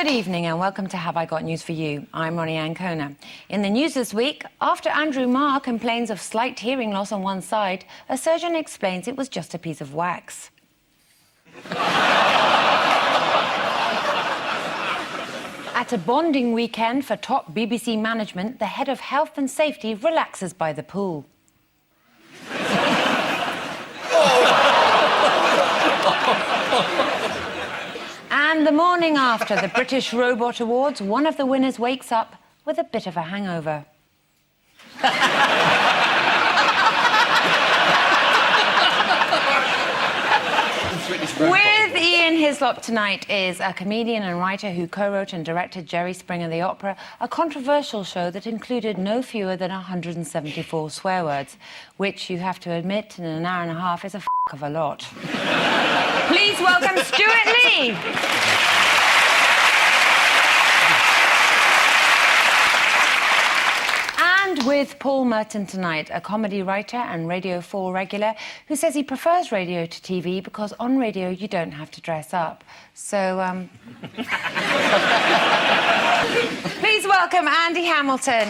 Good evening and welcome to Have I Got News For You? I'm Ronnie Ancona. In the news this week, after Andrew Marr complains of slight hearing loss on one side, a surgeon explains it was just a piece of wax. At a bonding weekend for top BBC management, the head of health and safety relaxes by the pool. And the morning after the British Robot Awards, one of the winners wakes up with a bit of a hangover. With Ian Hislop tonight is a comedian and writer who co-wrote and directed Jerry Springer the Opera, a controversial show that included no fewer than 174 swear words, which you have to admit in an hour and a half is a of a lot. Please welcome Stewart Lee. And with Paul Merton tonight, a comedy writer and Radio 4 regular who says he prefers radio to TV because on radio you don't have to dress up. So, please welcome Andy Hamilton.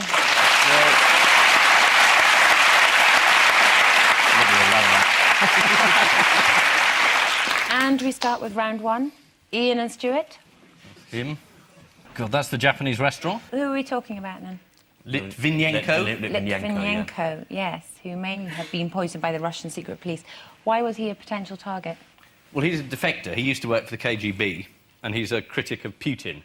And we start with round one. Ian and Stuart. Him. God, that's the Japanese restaurant. Who are we talking about then? Litvinenko. Litvinenko, yes, who may have been poisoned by the Russian secret police. Why was he a potential target? Well, he's a defector. He used to work for the KGB, and he's a critic of Putin.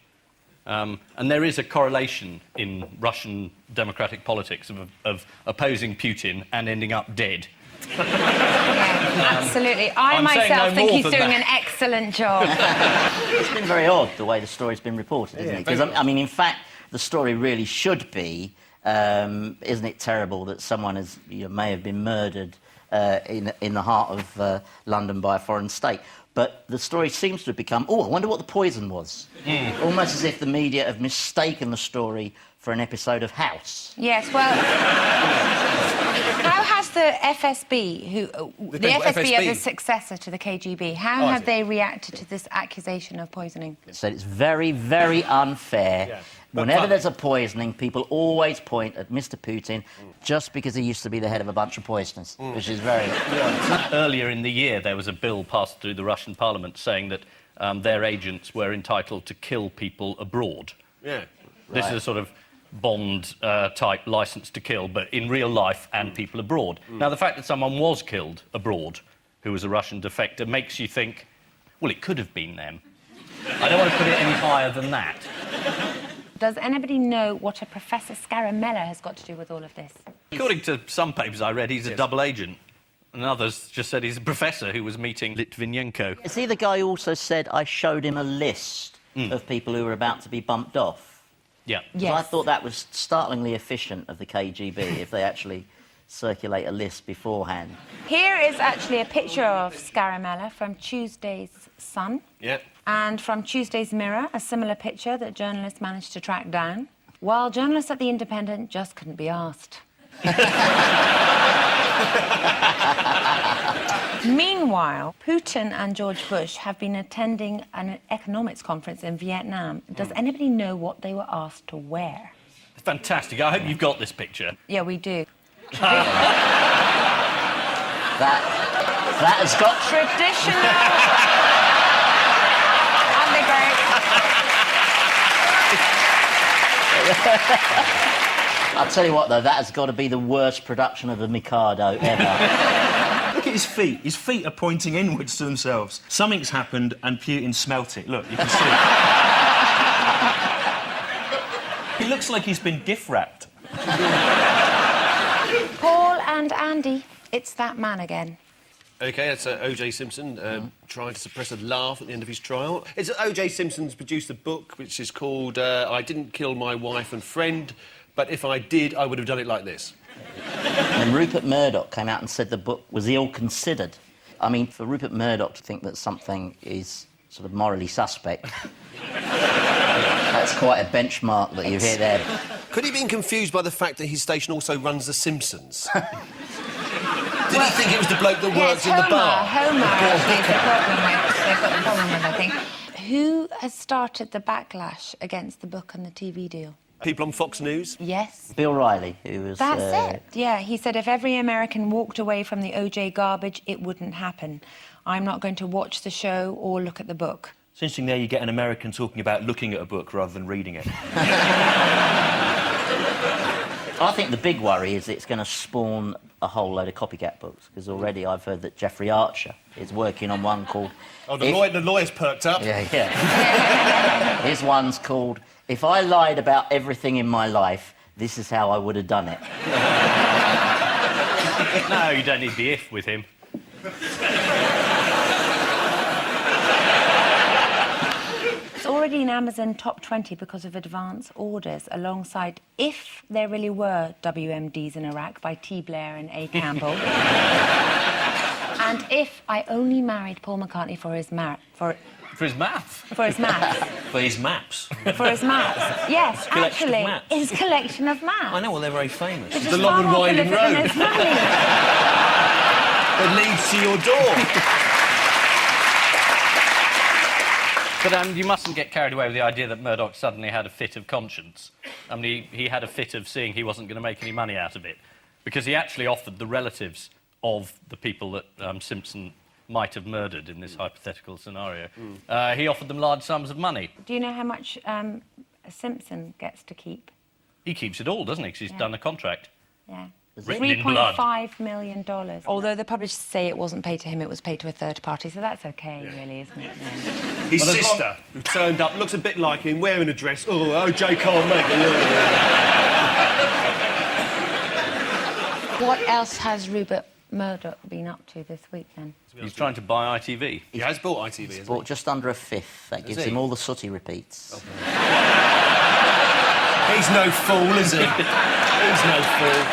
And there is a correlation in Russian democratic politics of opposing Putin and ending up dead. Yeah, absolutely. I myself think he's doing an excellent job. It's been very odd the way the story's been reported, isn't it? Because, I mean, in fact, the story really should be, isn't it terrible that someone has, may have been murdered in the heart of London by a foreign state? But the story seems to have become, I wonder what the poison was. Almost as if the media have mistaken the story for an episode of House. Yes, well, how has the FSB, the FSB are the successor to the KGB, how have they reacted to this accusation of poisoning? So it's very, very unfair. Yeah. Whenever there's a poisoning, people always point at Mr. Putin just because he used to be the head of a bunch of poisoners, which is very... Earlier in the year, there was a bill passed through the Russian parliament saying that their agents were entitled to kill people abroad. Yeah. This is a sort of Bond-type licence to kill, but in real life and people abroad. Now, the fact that someone was killed abroad, who was a Russian defector, makes you think, well, it could have been them. I don't want to put it any higher than that. Does anybody know what a Professor Scaramella has got to do with all of this? According to some papers I read, he's a double agent. And others just said he's a professor who was meeting Litvinenko. Is he the guy who also said I showed him a list of people who were about to be bumped off? Yeah. Yes. I thought that was startlingly efficient of the KGB if they actually circulate a list beforehand. Here is actually a picture of Scaramella from Tuesday's Sun. Yeah. And from Tuesday's Mirror, a similar picture that journalists managed to track down, while journalists at The Independent just couldn't be asked. Meanwhile, Putin and George Bush have been attending an economics conference in Vietnam. Does anybody know what they were asked to wear? Fantastic. I hope you've got this picture. Yeah, we do. That has got... Traditional... I'll tell you what, though, that has got to be the worst production of the Mikado ever. Look at his feet. His feet are pointing inwards to themselves. Something's happened and Putin smelt it. Look, you can see it. He looks like he's been gift-wrapped. Paul and Andy, it's that man again. OK, that's O.J. Simpson trying to suppress a laugh at the end of his trial. It's O.J. Simpson's produced a book which is called I Didn't Kill My Wife and Friend, but if I did, I would have done it like this. And Rupert Murdoch came out and said the book was ill-considered. I mean, for Rupert Murdoch to think that something is sort of morally suspect, that's quite a benchmark that you hear there. Could he have been confused by the fact that his station also runs The Simpsons? Did he think it was the bloke that works in the bar? Homer actually is the problem with, they've got the problem with, I think. Who has started the backlash against the book and the TV deal? People on Fox News? Yes. Bill Riley, who was... That's it. Yeah, he said if every American walked away from the OJ garbage, it wouldn't happen. I'm not going to watch the show or look at the book. It's interesting there you get an American talking about looking at a book rather than reading it. I think the big worry is it's going to spawn a whole load of copycat books, because already I've heard that Jeffrey Archer is working on one called... Oh, the lawyer's perked up. Yeah. His one's called If I Lied About Everything in My Life, This Is How I Would Have Done It. No, you don't need the if with him. It's already in Amazon top 20 because of advance orders, alongside If There Really Were WMDs in Iraq by T. Blair and A. Campbell. And If I Only Married Paul McCartney for his For his math? For his maths. For his maps. For his maths. Yes, collection of actually, maps. his collection of maps. I know, well, they're very famous. Which The is long far and more winding prolific than road. his family. That leads to your door. But you mustn't get carried away with the idea that Murdoch suddenly had a fit of conscience. I mean, he had a fit of seeing he wasn't going to make any money out of it, because he actually offered the relatives of the people that Simpson might have murdered in this hypothetical scenario. He offered them large sums of money. Do you know how much Simpson gets to keep? He keeps it all, doesn't he? Because he's done a contract. Yeah. Written in blood. $3.5 million. Although the publishers say it wasn't paid to him, it was paid to a third party, so that's OK, really, isn't it? Yeah. His sister, who turned up, looks a bit like him, wearing a dress. Oh, OJ can't make it. What else has Rupert Murdoch been up to this week, then? He's trying to buy ITV. He has bought ITV, hasn't Bought just under a fifth. That gives he? him all the sooty repeats. he? He's no fool, is he? He's no fool.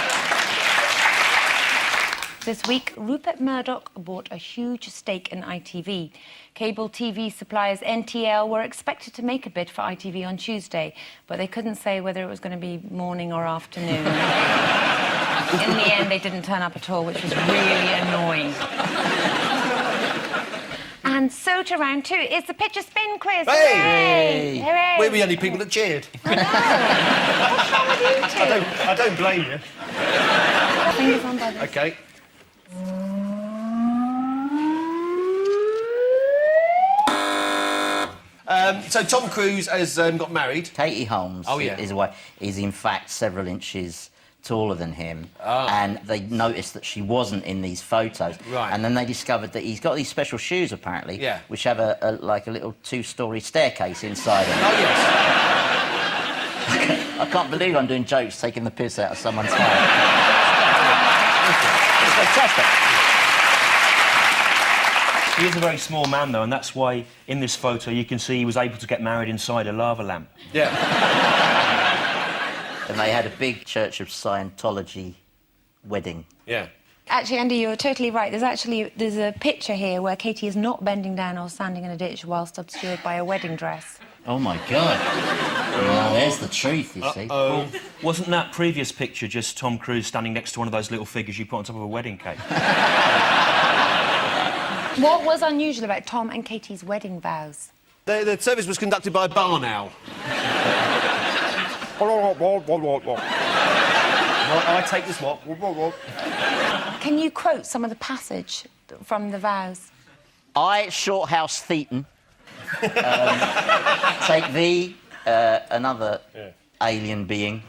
This week, Rupert Murdoch bought a huge stake in ITV. Cable TV suppliers NTL were expected to make a bid for ITV on Tuesday, but they couldn't say whether it was going to be morning or afternoon. In the end, they didn't turn up at all, which was really annoying. And so to round two, it's the Picture Spin quiz. Hey! Hooray! Hooray! We're the only people that cheered. I know. What's wrong with you two? I don't blame you. Fingers on by this. OK. So Tom Cruise has got married. Katie Holmes is in fact several inches taller than him, and they noticed that she wasn't in these photos. Right. And then they discovered that he's got these special shoes, apparently, which have a little two-storey staircase inside them. Oh, yes. I can't believe I'm doing jokes taking the piss out of someone's face. It's fantastic. He is a very small man, though, and that's why in this photo you can see he was able to get married inside a lava lamp. Yeah. And they had a big Church of Scientology wedding. Yeah. Actually, Andy, you're totally right. There's a picture here where Katie is not bending down or standing in a ditch whilst obscured by a wedding dress. Oh, my God. Well, there's the truth, you see. Well, wasn't that previous picture just Tom Cruise standing next to one of those little figures you put on top of a wedding cake? What was unusual about Tom and Katie's wedding vows? The service was conducted by a barn owl. I take this what? Can you quote some of the passage from the vows? I, Shorthouse Theaton, take thee, another alien being.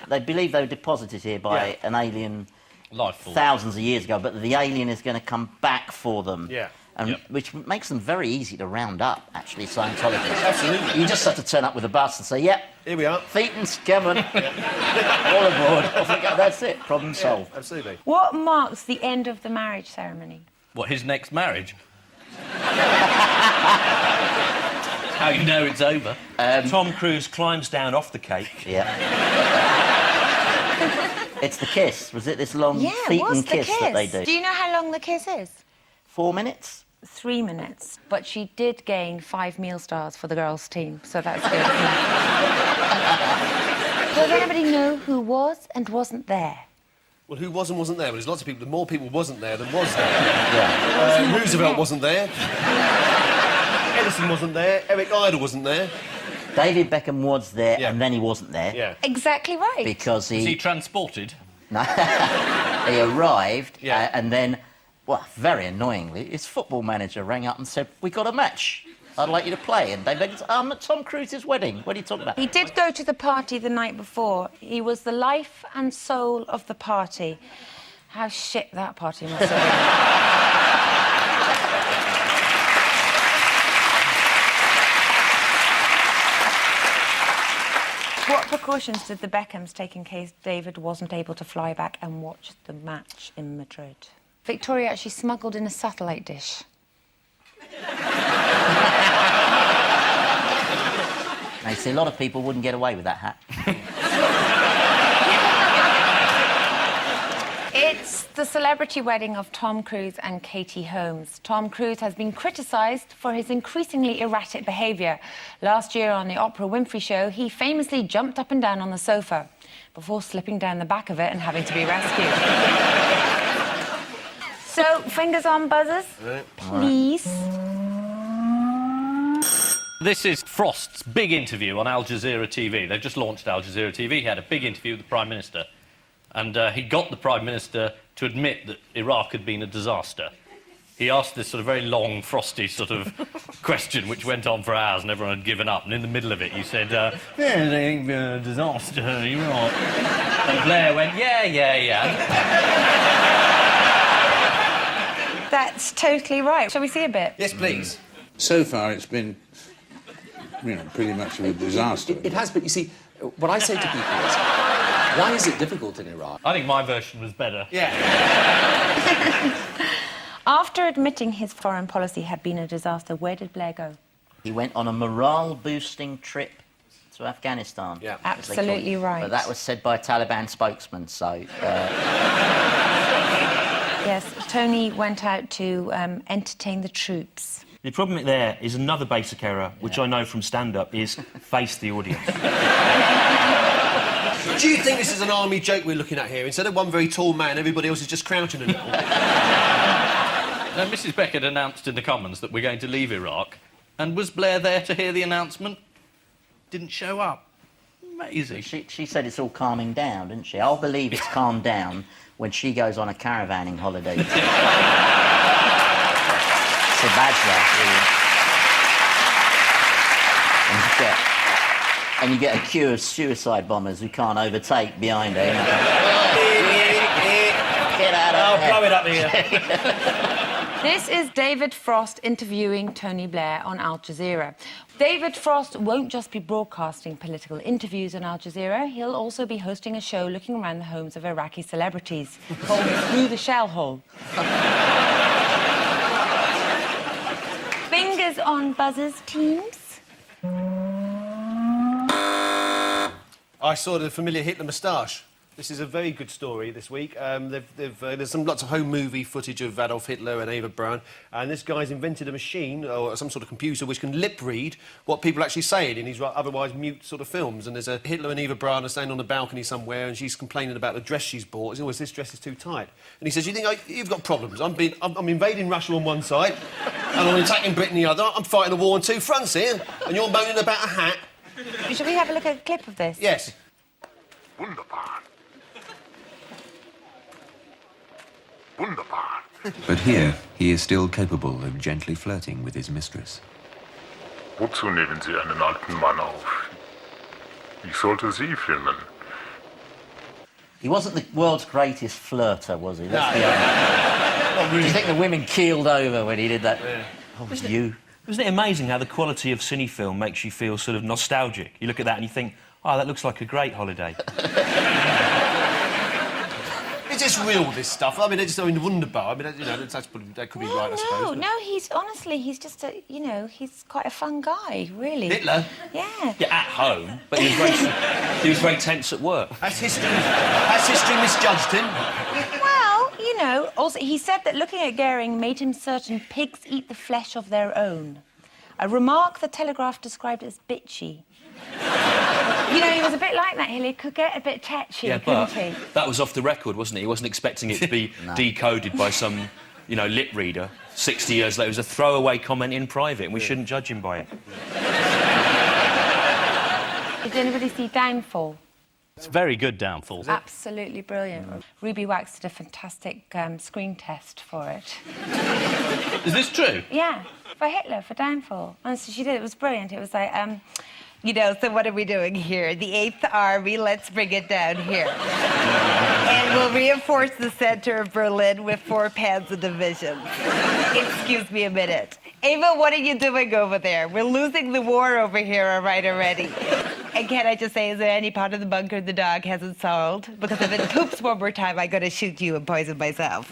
They believe they were deposited here by an alien thousands of years ago, but the alien is going to come back for them. Yeah. Which makes them very easy to round up, actually, Scientologists. Absolutely. You just have to turn up with a bus and say, yep, here we are. Theaton's coming. All aboard. Off we go. That's it. Problem solved. Absolutely. What marks the end of the marriage ceremony? What, his next marriage? How you know it's over? Tom Cruise climbs down off the cake. Yeah. It's the kiss. Was it this long Theaton kiss that they do? Do you know how long the kiss is? 4 minutes? 3 minutes. But she did gain 5 meal stars for the girls' team, so that's good. Does anybody know who was and wasn't there? Well, who was and wasn't there? Well, there's lots of people. More people wasn't there than was there. Yeah. Roosevelt wasn't there. Edison wasn't there. Eric Idle wasn't there. David Beckham was there, Yeah. and then he wasn't there. Yeah. Exactly right. Because Was he transported? No. He arrived, Yeah. and then, well, very annoyingly, his football manager rang up and said, "We got a match. I'd like you to play." And David said, "I'm at Tom Cruise's wedding. What are you talking about?" He did go to the party the night before. He was the life and soul of the party. How shit that party must have been. What precautions did the Beckhams take in case David wasn't able to fly back and watch the match in Madrid? Victoria actually smuggled in a satellite dish. Now, you see, a lot of people wouldn't get away with that hat. It's the celebrity wedding of Tom Cruise and Katie Holmes. Tom Cruise has been criticised for his increasingly erratic behaviour. Last year on the Oprah Winfrey Show, he famously jumped up and down on the sofa before slipping down the back of it and having to be rescued. So, fingers on buzzers, please. This is Frost's big interview on Al Jazeera TV. They've just launched Al Jazeera TV. He had a big interview with the Prime Minister. And he got the Prime Minister to admit that Iraq had been a disaster. He asked this sort of very long, frosty sort of question, which went on for hours and everyone had given up. And in the middle of it, he said, yeah, they've been a disaster, Iraq. And Blair went, yeah. That's totally right. Shall we see a bit? Yes, please. So far, it's been, pretty much of a disaster. It has, but you see, what I say to people is, why is it difficult in Iraq? I think my version was better. Yeah. After admitting his foreign policy had been a disaster, where did Blair go? He went on a morale-boosting trip to Afghanistan. Yeah. as they call it. Absolutely right. But that was said by a Taliban spokesman, so... Yes, Tony went out to entertain the troops. The problem there is another basic error, which I know from stand-up, is face the audience. Do you think this is an army joke we're looking at here? Instead of one very tall man, everybody else is just crouching a little. Now, Mrs. Beckett announced in the Commons that we're going to leave Iraq. And was Blair there to hear the announcement? Didn't show up. Amazing. She said it's all calming down, didn't she? I'll believe it's calmed down when she goes on a caravanning holiday. Sabajra, and you get a queue of suicide bombers who can't overtake behind her. Get out of there. Blow it up here. This is David Frost interviewing Tony Blair on Al Jazeera. David Frost won't just be broadcasting political interviews on Al Jazeera, he'll also be hosting a show looking around the homes of Iraqi celebrities called Through the Shell Hole. Fingers on buzzers, teams. I saw the familiar Hitler moustache. This is a very good story this week. There's lots of home movie footage of Adolf Hitler and Eva Braun, and this guy's invented a machine or some sort of computer which can lip read what people actually say in these otherwise mute sort of films. And there's a Hitler and Eva Braun are standing on the balcony somewhere, and she's complaining about the dress she's bought. She says, "This dress is too tight." And he says, "You think you've got problems? I'm invading Russia on one side, and I'm attacking Britain the other. I'm fighting a war on two fronts here, and you're moaning about a hat." Shall we have a look at a clip of this? Yes. Wunderbar. Wunderbar. But here, he is still capable of gently flirting with his mistress. Wozu nehmen Sie einen alten Mann auf? Ich sollte Sie filmen. He wasn't the world's greatest flirter, was he? Let's be honest. Do you think the women keeled over when he did that? Yeah. Oh, you. Isn't it amazing how the quality of cine film makes you feel sort of nostalgic? You look at that and you think, oh, that looks like a great holiday. It's just real, this stuff. I mean, Wunderbar. I mean, that could be right, I suppose. No, he's just he's quite a fun guy, really. Hitler? Yeah. Yeah, at home, but he was very tense at work. Has history misjudged him? Well, also he said that looking at Goering made him certain pigs eat the flesh of their own. A remark the Telegraph described as bitchy. He was a bit like that, He could get a bit tetchy, couldn't he? That was off the record, wasn't it? He wasn't expecting it to be decoded by some, you know, lip reader, 60 years later, it was a throwaway comment in private, and we shouldn't judge him by it. Did anybody see Downfall? It's very good, Downfall. Absolutely brilliant. Ruby Wax did a fantastic screen test for it. Is this true? Yeah, for Hitler, for Downfall. And so she did, it was brilliant. It was like, you know, so what are we doing here? The 8th Army, let's bring it down here. And we'll reinforce the centre of Berlin with 4 Panzer divisions. Excuse me a minute. Ava, what are you doing over there? We're losing the war over here, all right, already. And can I just say, is there any part of the bunker the dog hasn't solved? Because if it poops one more time, I'm going to shoot you and poison myself.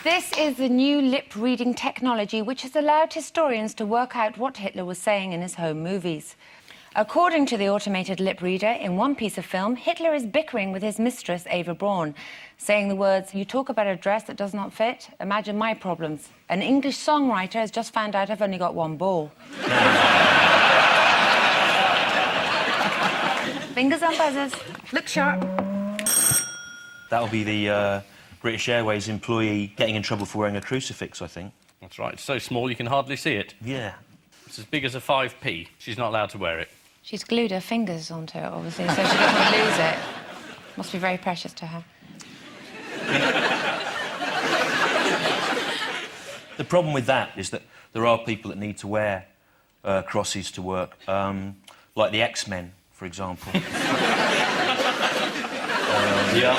This is the new lip-reading technology which has allowed historians to work out what Hitler was saying in his home movies. According to the automated lip reader, in one piece of film, Hitler is bickering with his mistress, Eva Braun, saying the words, "You talk about a dress that does not fit? Imagine my problems. An English songwriter has just found out I've only got one ball." Fingers on buzzers. Look sharp. That'll be the British Airways employee getting in trouble for wearing a crucifix, I think. That's right. It's so small you can hardly see it. Yeah. It's as big as a 5p. She's not allowed to wear it. She's glued her fingers onto it, obviously, so she doesn't lose it. Must be very precious to her. The problem with that is that there are people that need to wear crosses to work, like the X-Men, for example. Yeah.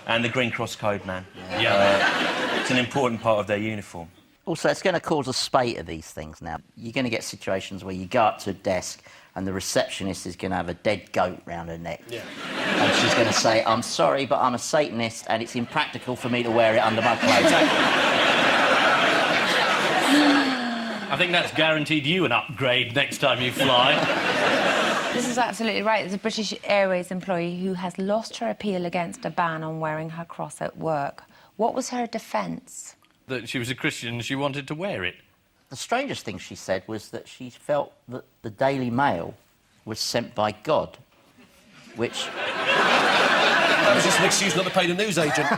And the Green Cross Code Man. Yeah. It's an important part of their uniform. Also, it's going to cause a spate of these things now. You're going to get situations where you go up to a desk and the receptionist is going to have a dead goat round her neck. Yeah. And she's going to say, "I'm sorry, but I'm a Satanist and it's impractical for me to wear it under my clothes." I think that's guaranteed you an upgrade next time you fly. This is absolutely right. There's a British Airways employee who has lost her appeal against a ban on wearing her cross at work. What was her defence? That she was a Christian and she wanted to wear it. The strangest thing she said was that she felt that the Daily Mail was sent by God, which... That was just an excuse not to pay the newsagent.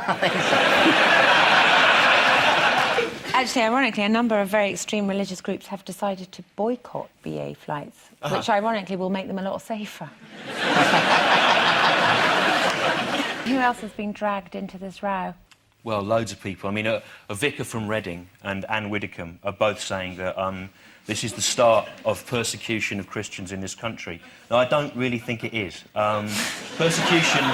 Actually, ironically, a number of very extreme religious groups have decided to boycott BA flights, which ironically will make them a lot safer. Who else has been dragged into this row? Well, loads of people. I mean, a vicar from Reading and Anne Widdecombe are both saying that this is the start of persecution of Christians in this country. Now, I don't really think it is. Persecution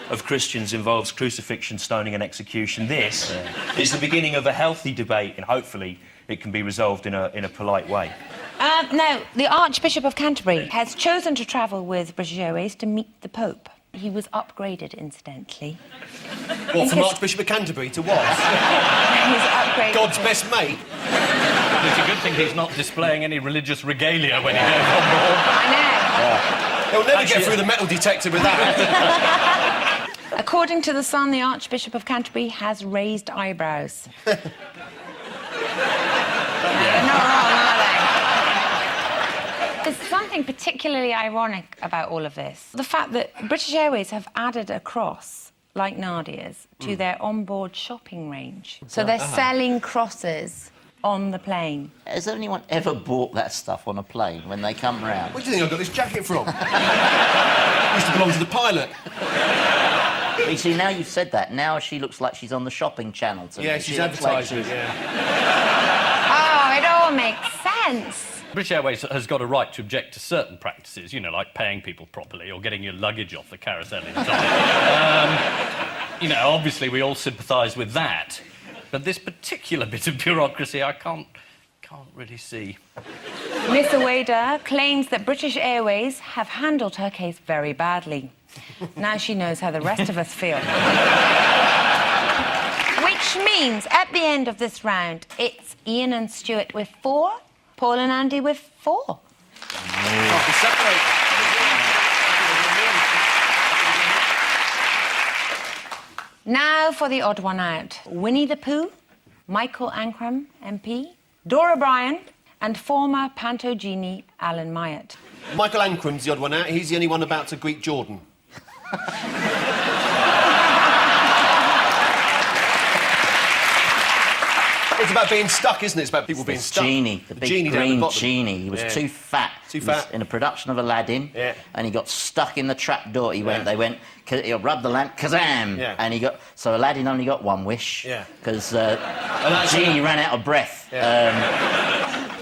of Christians involves crucifixion, stoning and execution. This is the beginning of a healthy debate, and hopefully it can be resolved in a polite way. Now, the Archbishop of Canterbury has chosen to travel with British Airways to meet the Pope. He was upgraded, incidentally. What, from Archbishop of Canterbury to what? He's upgraded. God's best mate? It's a good thing he's not displaying any religious regalia when he goes on board. I know. He'll never get through the metal detector with that. According to The Sun, the Archbishop of Canterbury has raised eyebrows. They're not wrong, are they? There's something particularly ironic about all of this. The fact that British Airways have added a cross, like Nadia's, to their onboard shopping range. So they're selling crosses on the plane. Has anyone ever bought that stuff on a plane when they come round? Where do you think I got this jacket from? Used to belong to the pilot. You see, now you've said that, now she looks like she's on the shopping channel to me. Yeah, she's She looks like advertising, she's- Oh, it all makes sense. British Airways has got a right to object to certain practices, you know, like paying people properly or getting your luggage off the carousel in time. You know, obviously we all sympathise with that. But this particular bit of bureaucracy I can't really see. Miss Awada claims that British Airways have handled her case very badly. Now she knows how the rest of us feel. Which means, at the end of this round, it's Ian and Stewart with 4, Paul and Andy with 4. Now for the odd one out. Winnie the Pooh, Michael Ancram, MP, Dora Bryan, and former Panto genie Alan Myatt. Michael Ancram's the odd one out. He's the only one about to greet Jordan. It's about being stuck, isn't it? It's about people being stuck. Genie, the big genie down the green bottom. genie. He was too fat. Too He was fat. in a production of Aladdin, and he got stuck in the trap door. He went. They went. He rubbed the lamp, kazam, and he got. So Aladdin only got one wish. Because genie ran out of breath.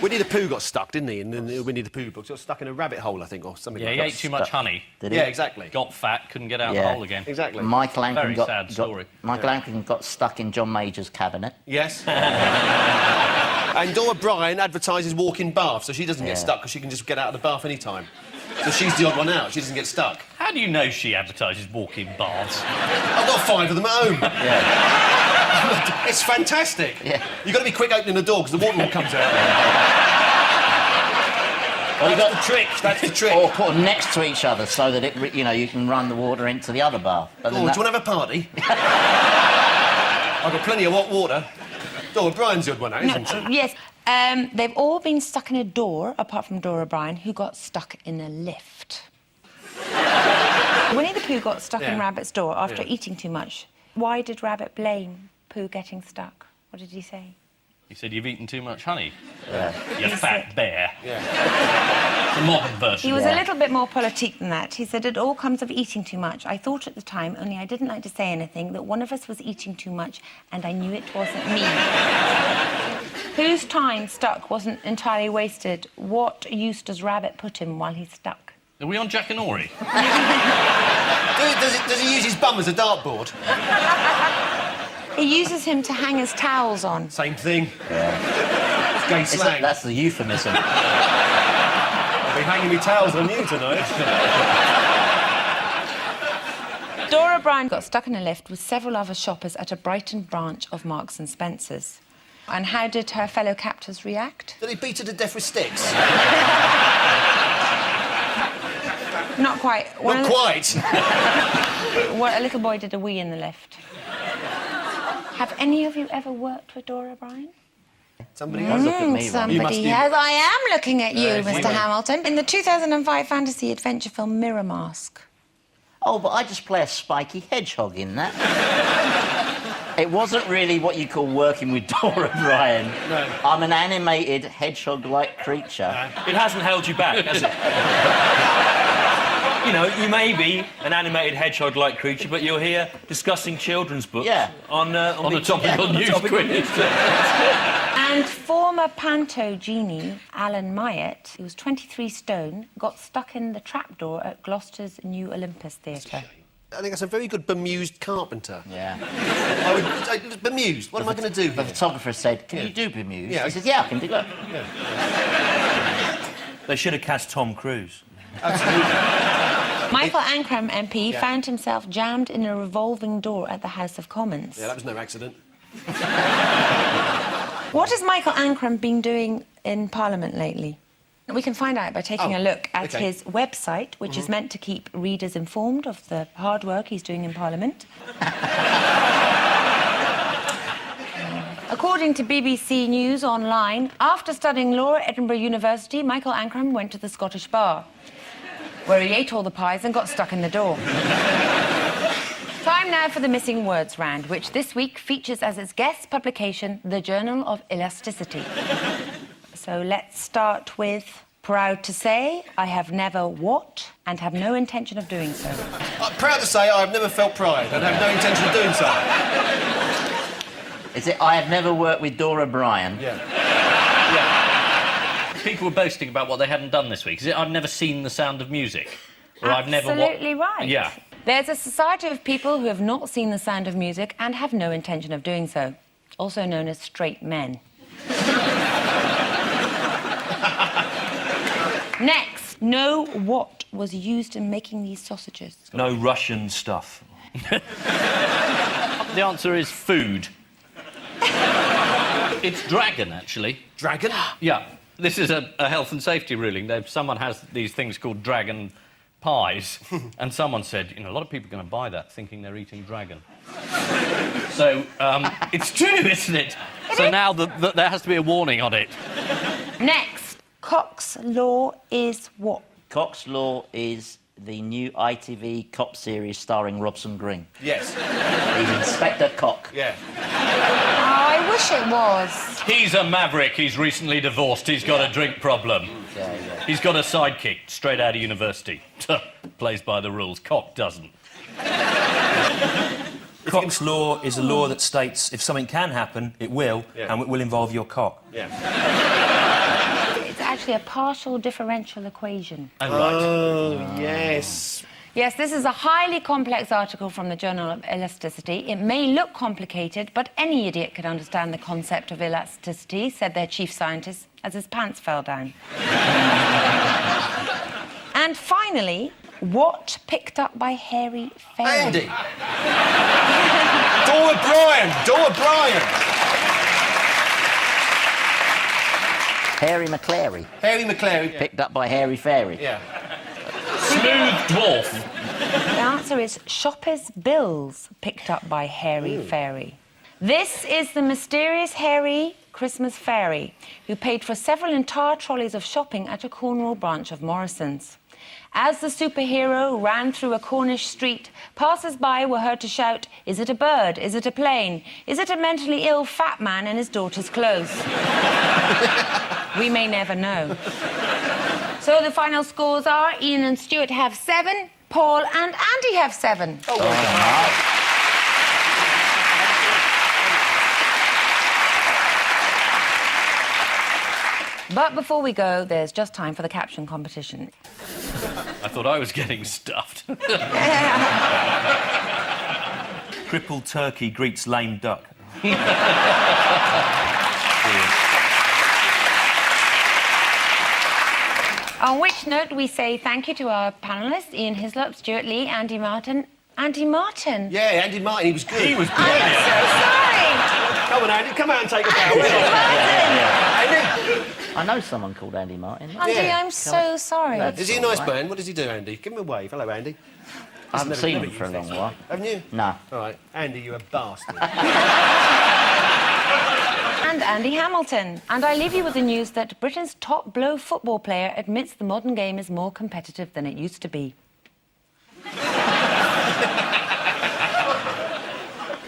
Winnie the Pooh got stuck, didn't he? In the Winnie the Pooh book, he got stuck in a rabbit hole, I think, or something. Yeah, like he that. ate too much honey. Did he? Yeah, exactly. Got fat, couldn't get out of the hole again. Exactly. Michael Ankin Very sad story. Michael Ankin got stuck in John Major's cabinet. Yes. And Dora Bryan advertises walk-in bath, so she doesn't get stuck because she can just get out of the bath any time. So she's the odd one out. She doesn't get stuck. How do you know she advertises walk-in baths? I've got 5 of them at home. It's fantastic. You've got to be quick opening the door because the water all comes out. Well, That's the trick. That's the trick. Or put them next to each other so that you can run the water into the other bath. Oh, do you want to have a party? I've got plenty of hot water. Dora Bryan's the odd one out, isn't she? Yes. They've all been stuck in a door, apart from Dora Bryan, who got stuck in a lift. Winnie the Pooh got stuck in Rabbit's door after eating too much. Why did Rabbit blame Pooh getting stuck? What did he say? He said, you've eaten too much honey. Yeah. You fat bear. The modern version. He was a little bit more politique than that. He said, it all comes of eating too much. I thought at the time, only I didn't like to say anything, that one of us was eating too much, and I knew it wasn't me. Whose time stuck wasn't entirely wasted. What use does Rabbit put him while he's stuck? Are we on Jack and Ori? Does he use his bum as a dartboard? He uses him to hang his towels on. Same thing. It's gay slang. That's the euphemism. I'll be hanging me towels on you tonight. Dora Bryan got stuck in a lift with several other shoppers at a Brighton branch of Marks and Spencer's. And how did her fellow captors react? Did he beat her to death with sticks? Not quite. Not quite. A little boy did a wee in the lift. Have any of you ever worked with Dora Bryan? Somebody has. Look at me, Somebody has. I am looking at you, Mr. you. Hamilton. In the 2005 fantasy adventure film Mirror Mask. Oh, but I just play a spiky hedgehog in that. It wasn't really what you call working with Dora Bryan. No. I'm an animated hedgehog-like creature. It hasn't held you back, has it? You know, you may be an animated hedgehog-like creature, but you're here discussing children's books on the topical news quiz. And former panto genie Alan Myatt, who was 23 stone, got stuck in the trapdoor at Gloucester's New Olympus Theatre. I think that's a very good bemused carpenter. Yeah. I was bemused. What am I going to do The here? photographer said, can you do bemused? Yeah. He said, yeah, I can do that. They should have cast Tom Cruise. Michael Ancram MP found himself jammed in a revolving door at the House of Commons. Yeah, that was no accident. What has Michael Ancram been doing in Parliament lately? We can find out by taking a look at his website, which is meant to keep readers informed of the hard work he's doing in Parliament. According to BBC News Online, after studying law at Edinburgh University, Michael Ancram went to the Scottish Bar, where he ate all the pies and got stuck in the door. Time now for the Missing Words Round, which this week features as its guest publication The Journal of Elasticity. So let's start with proud to say I have never what and have no intention of doing so. I'm proud to say I've never felt pride and have no intention of doing so. Is it, I have never worked with Dora Bryan? Yeah. People were boasting about what they hadn't done this week. Is it I've never seen The Sound of Music? Or Absolutely right. Yeah. There's a society of people who have not seen The Sound of Music and have no intention of doing so, also known as straight men. Next, know what was used in making these sausages. No Russian stuff. The answer is food. It's dragon, actually. Dragon? Yeah. This is a health and safety ruling. Someone has these things called dragon pies, and someone said, you know, a lot of people are going to buy that thinking they're eating dragon. So, it's true, isn't it? So now there has to be a warning on it. Next, Cox Law is what? Cox Law is the new ITV cop series starring Robson Green. Yes. He's Inspector Cock. Yeah. I wish it was. He's a maverick. He's recently divorced. He's got a drink problem. He's got a sidekick straight out of university. Plays by the rules. Cock doesn't. Cock's law is a law that states if something can happen, it will, and it will involve your cock. It's actually a partial differential equation. Oh, right. Oh, yes. Yes, this is a highly complex article from the Journal of Elasticity. It may look complicated, but any idiot could understand the concept of elasticity, said their chief scientist as his pants fell down. And finally, what picked up by hairy fairy? Andy! Dora Bryan! Dora Bryan! Harry McClary. Harry McClary. Picked up by Hairy Fairy. Yeah. Smooth dwarf. The answer is shoppers' bills picked up by hairy fairy. This is the mysterious hairy Christmas fairy who paid for several entire trolleys of shopping at a Cornwall branch of Morrison's. As the superhero ran through a Cornish street, passers-by were heard to shout, "Is it a bird? Is it a plane? Is it a mentally ill fat man in his daughter's clothes?" We may never know. So the final scores are Ian and Stewart have 7, Paul and Andy have 7. Oh, well done. But before we go, there's just time for the caption competition. I thought I was getting stuffed. Crippled turkey greets lame duck. On which note, we say thank you to our panellists, Ian Hislop, Stewart Lee, Andy Martin. Andy Martin? Yeah, Andy Martin, he was good. He was I'm brilliant. so sorry! Come on, Andy, come out and take a bow. Andy! I know someone called Andy Martin. Andy, Yeah. I'm so sorry. Is he a nice man? What does he do, Andy? Give him a wave. Hello, Andy. I haven't Never- seen never him for a used long this. while. Haven't you? No. All right. Andy, you're a bastard. And Andy Hamilton. And I leave you with the news that Britain's top blow football player admits the modern game is more competitive than it used to be.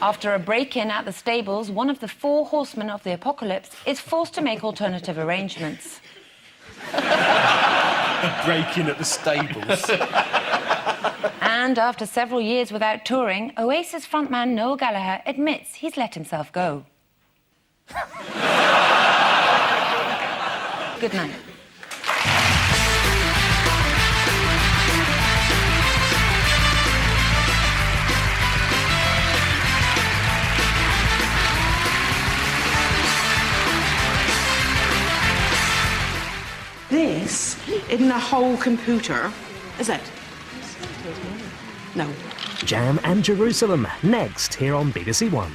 After a break-in at the stables, one of the 4 horsemen of the apocalypse is forced to make alternative arrangements. Breaking at the stables. And after several years without touring, Oasis frontman Noel Gallagher admits he's let himself go. Good night. This isn't a whole computer, is it? No. Jam and Jerusalem, next here on BBC One.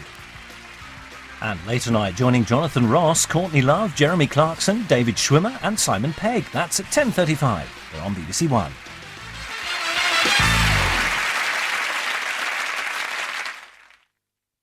And late tonight, joining Jonathan Ross, Courtney Love, Jeremy Clarkson, David Schwimmer and Simon Pegg. That's at 10:35 here on BBC One.